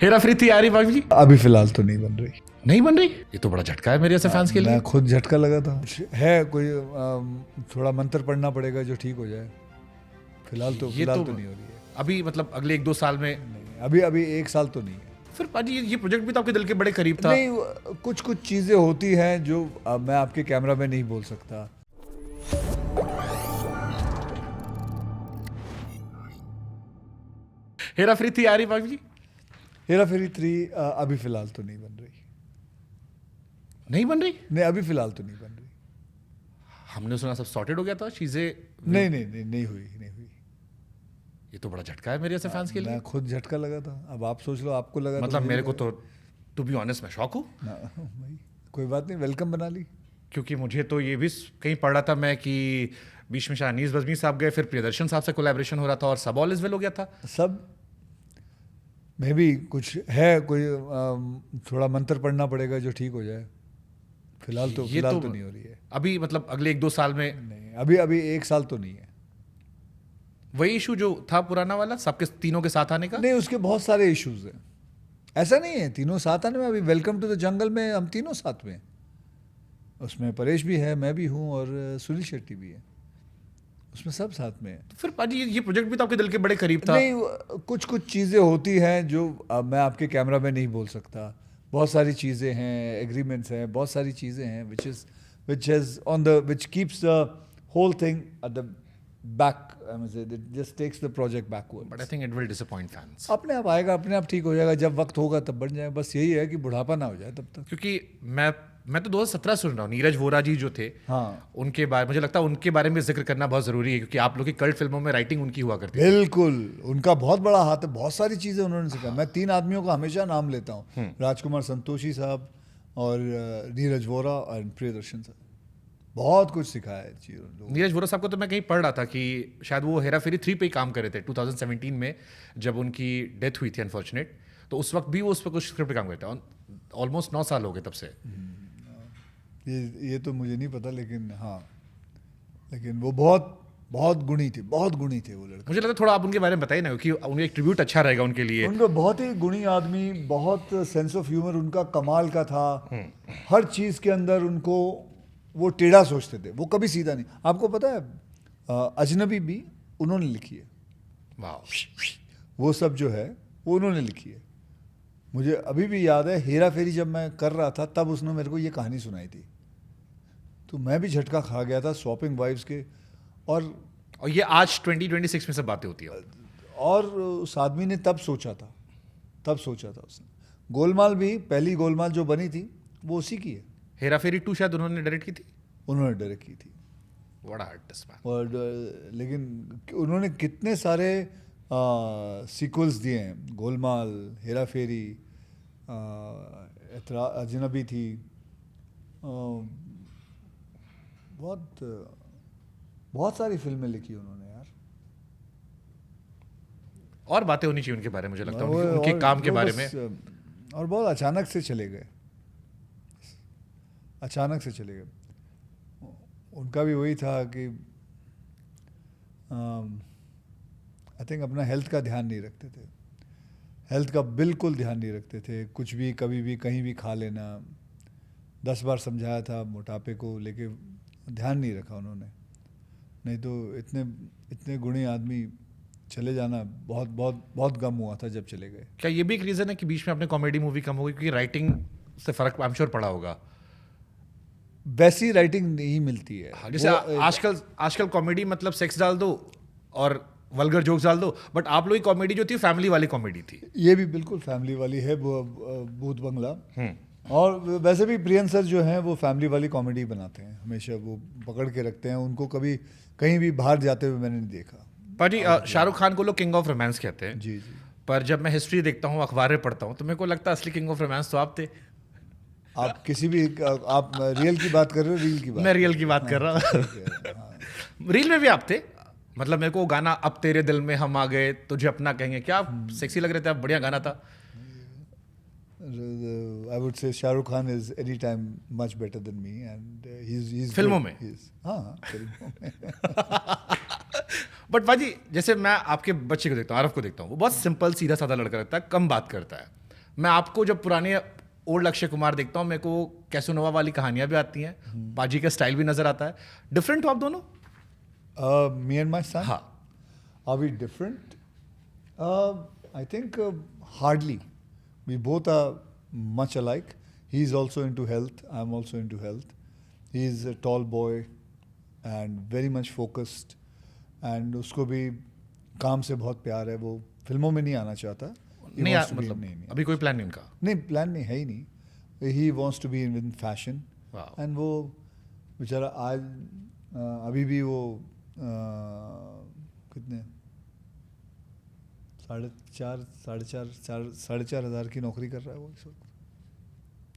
हेरा फेरी तैयारी भाभी जी अभी फिलहाल तो नहीं बन रही। नहीं बन रही। ये तो बड़ा झटका है मेरे जैसे फैंस के लिए। मैं खुद झटका लगा था। है कोई थोड़ा मंत्र पढ़ना पड़ेगा जो ठीक हो जाए। फिलहाल तो ये तो नहीं हो रही है। अभी मतलब अगले 1-2 साल में नहीं, अभी 1 साल तो नहीं है। फिर पाजी ये प्रोजेक्ट भी तो आपके दिल के बड़े करीब था। नहीं, कुछ चीजें होती हैं जो मैं आपके कैमरा में नहीं बोल सकता। हेरा फेरी तैयारी भाभी जी हेरा फेरी 3 अभी फिलहाल तो नहीं बन रही। नहीं बन रही। नहीं, अभी फिलहाल तो नहीं बन रही। हमने सुना सब सॉर्टेड हो गया था चीजें। नहीं हुई। ये तो बड़ा झटका है मेरे जैसे फैंस के लिए। मैं खुद झटका लगा था। अब आप सोच लो, आपको लगा मतलब तो मेरे को तो टू बी ऑनेस्ट मैं शॉक हूँ। भाई कोई बात नहीं, वेलकम बना ली। क्योंकि मुझे तो ये भी कहीं पढ़ रहा था मैं कि बीच में शाहनीज बज़मी साहब गए, फिर प्रियदर्शन साहब से कोलैबोरेशन हो रहा था और सब ऑल इज वेल हो गया था। सब में भी कुछ है, कोई थोड़ा मंत्र पढ़ना पड़ेगा जो ठीक हो जाए। फिलहाल तो नहीं हो रही है। अभी मतलब अगले 1-2 साल में नहीं, अभी 1 साल तो नहीं है। वही इशू जो था पुराना वाला सबके तीनों के साथ आने का। नहीं, उसके बहुत सारे इश्यूज हैं। ऐसा नहीं है तीनों साथ आने में। अभी वेलकम टू द जंगल में हम तीनों साथ में हैं। उसमें परेश भी है, मैं भी हूँ और सुनील शेट्टी भी है। उसमें सब साथ में है। तो फिर पाजी ये प्रोजेक्ट भी तो आपके दिल के बड़े करीब था। नहीं, कुछ चीज़ें होती हैं जो मैं आपके कैमरा में नहीं बोल सकता। बहुत सारी चीज़ें हैं, एग्रीमेंट्स हैं, बहुत सारी चीज़ें हैं which keeps the whole thing at the back. I mean, it just takes the project backwards. But I think it will disappoint fans. अपने आप आएगा, अपने आप ठीक हो जाएगा। जब वक्त होगा तब बन जाए। बस यही है कि बुढ़ापा ना हो जाए तब तक। क्योंकि मैं तो 2017 सुन रहा हूँ नीरज वोरा जी जो थे। हाँ, उनके बारे मुझे लगता है उनके बारे में जिक्र करना बहुत जरूरी है क्योंकि आप लोग की कल्ट फिल्मों में राइटिंग उनकी हुआ करती है। बिल्कुल। उनका बहुत बड़ा हाथ है। बहुत सारी चीज़ें उन्होंने सिखाई। मैं 3 आदमियों का हमेशा नाम लेता हूँ, राजकुमार संतोषी साहब और नीरज वोरा और प्रियदर्शन साहब। बहुत कुछ सिखाया है चीज़ों। नीरज वोरा साहब को तो मैं कहीं पढ़ रहा था कि शायद वो हेरा फेरी 3 पे ही काम कर रहे थे 2017 में जब उनकी डेथ हुई थी अनफॉर्चुनेट। तो उस वक्त भी वो उस पर कुछ स्क्रिप्ट पे काम करते हैं। ऑलमोस्ट 9 साल हो गए तब से। ये तो मुझे नहीं पता, लेकिन हाँ, लेकिन वो बहुत गुणी थे वो लड़का। मुझे लगता है थोड़ा आप उनके बारे में बताइए ना क्योंकि उनका एक ट्रिब्यूट अच्छा रहेगा उनके लिए। उनका बहुत ही गुणी आदमी, बहुत सेंस ऑफ ह्यूमर उनका कमाल का था। हर चीज़ के अंदर उनको वो टेढ़ा सोचते थे, वो कभी सीधा नहीं। आपको पता है अजनबी भी उन्होंने लिखी है। वाह। वो सब जो है वो उन्होंने लिखी है। मुझे अभी भी याद है, हेरा फेरी जब मैं कर रहा था तब उसने मेरे को ये कहानी सुनाई थी, तो मैं भी झटका खा गया था स्वैपिंग वाइफ्स के। और ये आज 2026 में सब बातें होती है। और उस आदमी ने तब सोचा था उसने। गोलमाल भी, पहली गोलमाल जो बनी थी वो उसी की है। हेरा फेरी 2 शायद उन्होंने डायरेक्ट की थी। उन्होंने डायरेक्ट की थी। बड़ा आर्टिस्ट मैन। और लेकिन उन्होंने कितने सारे सीक्वल्स दिए हैं। गोलमाल, हेरा फेरी, अजनबी थी, बहुत सारी फिल्में लिखी उन्होंने यार। और बातें होनी चाहिए उनके बारे में मुझे लगता है उनके काम के बारे में। और बहुत अचानक से चले गए। उनका भी वही था कि आई थिंक अपना हेल्थ का ध्यान नहीं रखते थे। हेल्थ का बिल्कुल ध्यान नहीं रखते थे। कुछ भी कभी भी कहीं भी खा लेना। 10 बार समझाया था मोटापे को लेके, ध्यान नहीं रखा उन्होंने। नहीं तो इतने गुणी आदमी चले जाना बहुत गम हुआ था जब चले गए। क्या ये भी एक रीज़न है कि बीच में अपने कॉमेडी मूवी कम हो गई क्योंकि राइटिंग से फर्क आई एम श्योर पड़ा होगा। वैसी राइटिंग नहीं मिलती है। हाँ, जैसे आजकल कॉमेडी मतलब सेक्स डाल दो और वल्गर जोक्स डाल दो, बट आप लोग की कॉमेडी जो थी फैमिली वाली कॉमेडी थी। ये भी बिल्कुल फैमिली वाली है, भूत बंगला। और वैसे भी प्रियन सर जो हैं वो फैमिली वाली कॉमेडी बनाते हैं हमेशा। वो पकड़ के रखते हैं। उनको कभी कहीं भी बाहर जाते हुए मैंने नहीं देखा। पाजी शाहरुख खान को लोग किंग ऑफ रोमांस कहते हैं। जी। पर जब मैं हिस्ट्री देखता हूँ, अखबारें पढ़ता हूँ, तो मेरे को लगता है असली किंग ऑफ रोमांस तो आप थे। आप किसी भी आप रियल की बात कर रहे हो? रील की बात? मैं रियल की बात कर रहा हूँ। रील में भी आप थे। मतलब मेरे को गाना अब तेरे दिल में हम आ गए तुझे अपना कहेंगे, क्या सेक्सी लग रहे थे आप। बढ़िया गाना था। I would say Shahrukh Khan is anytime much better than me and he's फिल्मों में। हाँ, फिल्मों में। बट भाजी जैसे मैं आपके बच्चे को देखता हूँ, आरफ को देखता हूँ, वो बहुत सिंपल सीधा साधा लड़का लगता है, कम बात करता है। मैं आपको जब पुराने ओल्ड अक्षय कुमार देखता हूँ, मेरे को कैसोनोवा वाली कहानियां भी आती हैं, पाजी का स्टाइल भी नजर आता है। डिफरेंट हो आप दोनों? Me and my son? हाँ, Are we different? I think hardly. We both are much alike. He's also into health. I'm also into health. He's a tall boy and very much focused. And उसको भी काम से बहुत प्यार है. वो फिल्मों में नहीं आना चाहता. He नहीं wants to be- मतलब नहीं अभी कोई प्लान नहीं उनका। नहीं प्लान नहीं है ही नहीं. He wants to be in fashion. Wow. And वो बेचारा आज अभी भी वो कितने 4,500 हज़ार की नौकरी कर रहा है वो इस वक्त.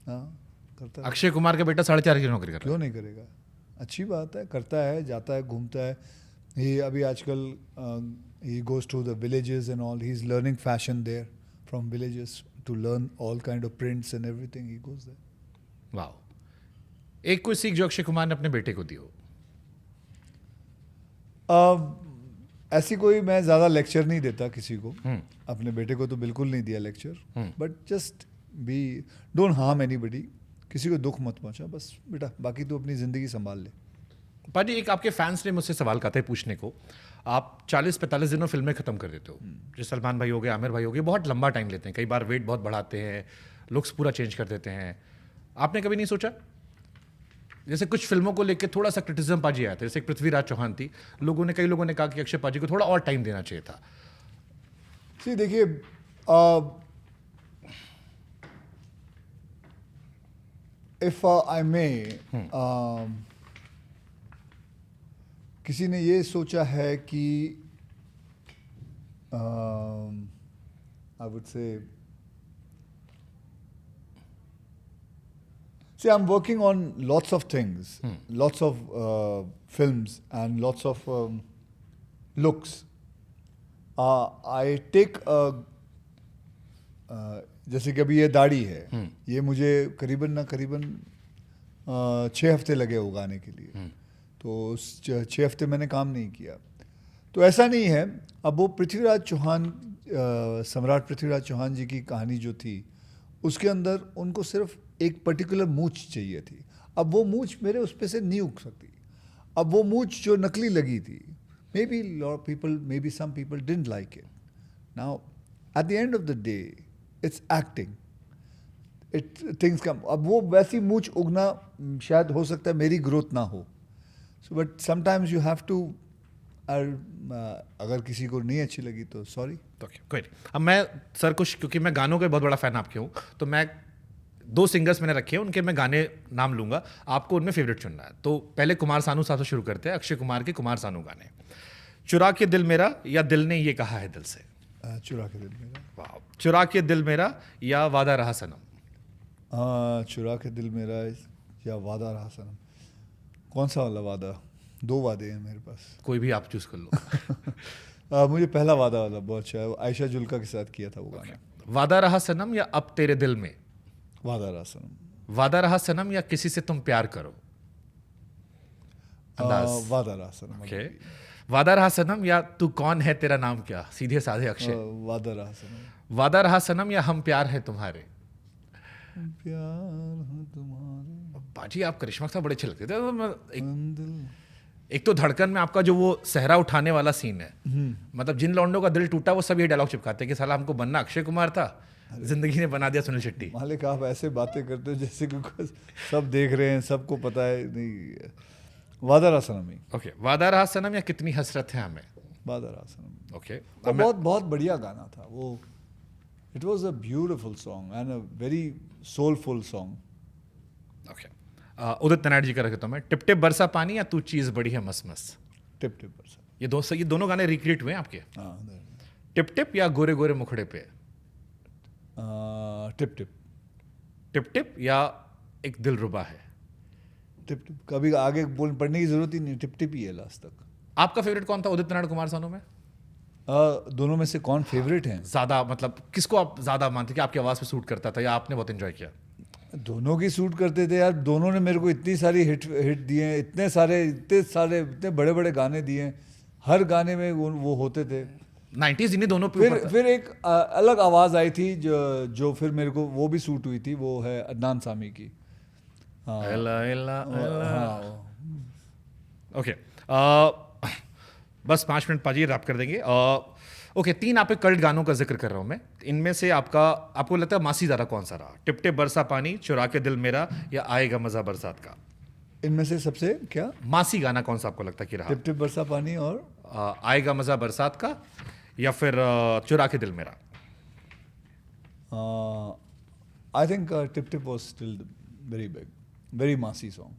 हाँ करता है. अक्षय कुमार का बेटा 4.5 की नौकरी कर रहा क्यों नहीं करेगा? अच्छी बात है. करता है, जाता है, घूमता है. ही अभी आजकल he goes to the villages and all. He is learning fashion there from villages to learn all kind of prints and everything. He goes there. है। वाह, एक कोई सीख जो अक्षय कुमार ने अपने बेटे को दी हो? ऐसी कोई मैं ज़्यादा लेक्चर नहीं देता किसी को. अपने बेटे को तो बिल्कुल नहीं दिया lecture. But just be don't harm anybody. किसी को दुख मत पहुंचा बस बेटा. बाकी तो अपनी ज़िंदगी संभाल ले. पाजी, एक आपके फैंस ने मुझसे सवाल कहा था पूछने को, आप 40-45 दिनों फिल्में खत्म कर देते हो। जो सलमान भाई हो गए, आमिर भाई हो गए, बहुत लंबा टाइम लेते हैं, कई बार वेट बहुत बढ़ाते हैं, लुक्स पूरा चेंज कर देते हैं। आपने कभी नहीं सोचा, जैसे कुछ फिल्मों को लेकर थोड़ा सा क्रिटिसिज्म पाजी आया था, जैसे पृथ्वीराज चौहान थी, कई लोगों ने कहा कि अक्षय पाजी को थोड़ा और टाइम देना चाहिए था। See, देखिए इफ आई मे किसी ने ये सोचा है कि I would say See, I'm working on lots of things, lots of films and lots of looks. I take जैसे कि अभी ये दाढ़ी है, ये मुझे करीबन 6 हफ्ते लगे उगाने के लिए, तो 6 हफ्ते मैंने काम नहीं किया. तो ऐसा नहीं है. अब वो पृथ्वीराज चौहान, सम्राट पृथ्वीराज चौहान जी की कहानी जो थी, उसके अंदर उनको सिर्फ एक पर्टिकुलर मूंछ चाहिए थी. अब वो मूंछ मेरे उस पे से नहीं उग सकती. अब वो मूंछ जो नकली लगी थी, may be people, may be some people didn't like it. Now at the end of the day it's acting, it things come. अब वो वैसी मूंछ उगना शायद हो सकता है मेरी ग्रोथ ना हो. So but sometimes you have to, अगर किसी को नहीं अच्छी लगी तो सॉरी. तो कोई नहीं. अब मैं सर कुछ, क्योंकि मैं गानों का बहुत बड़ा फैन आपके हूँ, तो मैं 2 सिंगर्स मैंने रखे हैं, उनके मैं गाने नाम लूंगा, आपको उनमें फेवरेट चुनना है. तो पहले कुमार सानू साहब से शुरू करते हैं. अक्षय कुमार के कुमार सानू गाने, चुरा के दिल मेरा या दिल ने ये कहा है दिल से? चुरा के दिल मेरा. वाह. चुरा के दिल मेरा या वादा रहा सनम? चुरा के दिल मेरा या वादा रहा सनम. कौन सा वाला वादा? 2 वादे हैं मेरे पास. कोई भी आप चूज कर लो. मुझे पहला वादा वाला बहुत अच्छा है. आयशा जुल्का के साथ किया था वो गाना. वादा रहा सनम या अब तेरे दिल में? वादा रहा सनम. वादा रहा सनम या किसी से तुम प्यार करो? अंदाज. वादा रहा सनम. ओके. वादा रहा सनम या तू कौन है तेरा नाम क्या? सीधे साधे अक्षय. वादा रहा सनम. वादा रहा सनम या हम प्यार है तुम्हारे? प्यार है तुम्हारे. बाजी, आप करिश्मा के साथ बड़े अच्छे लगते थे. तो दिल. एक तो धड़कन में आपका जो वो सहरा उठाने वाला सीन है, मतलब जिन लौंडों का दिल टूटा वो सब ये डायलॉग चिपकाते हैं कि साला हमको बनना अक्षय कुमार था, जिंदगी ने बना दिया सुनील शेट्टी. मालिक, आप ऐसे बातें करते हो जैसे कि सब देख रहे हैं, सबको पता है. नहीं, वादा रहा सनम ही. ओके. वादा रहा सनम या कितनी हसरत है हमें? वादा रहा सनम. ओके. वो बहुत बहुत बढ़िया गाना था वो. It was a beautiful song and a very soulful song. Okay. Udit Narayan ji का रखता हूँ मैं. टिप टिप बरसा पानी या तू चीज बड़ी है मस मस? टिप टिप बरसा. ये दोनों गाने रिक्रिएट हुए हैं आपके. हाँ. टिप टिप या गोरे गोरे मुखड़े पे? Tip tip. टिप टिप या एक दिल रुबा है? Tip tip. कभी आगे पढ़ने की जरूरत ही नहीं. टिप टिप ही है लास्ट तक. आपका फेवरेट कौन था उदित नारायण कुमार सानू में? दोनों में से कौन फेवरेट हैं? ज्यादा, मतलब किसको आप ज्यादा मानते कि आपकी आवाज पे सूट करता था या आपने बहुत एंजॉय किया? दोनों की सूट करते थे यार. दोनों ने मेरे को इतनी सारी हिट दिए हैं, इतने बड़े बड़े गाने दिए हैं. हर गाने में वो होते थे. 90s इन्हीं दोनों पे फिर ऊपर था। फिर एक अलग आवाज़ आई थी जो फिर मेरे को वो भी सूट हुई थी, वो है अदनान सामी की। हाँ एला एला एला। हाँ ओके बस 5 मिनट पाजी रैप कर देंगे। ओके 3 आपके कल्ट गानों का जिक्र कर रहा हूँ मैं। इनमें से आपको लगता है मासी ज़्यादा कौन सा रहा? टिप टिप बरसा पानी, चुरा के दिल मेरा, या आएगा मज़ा बरसात का? इनमें से सबसे क्या? मासी गाना कौन सा आपको लगता है कि रहा? टिप टिप बरसा पानी और आएगा मज़ा बरसात का, या फिर चुरा के दिल मेरा? I think tip tip was still very big, very मासी सॉन्ग।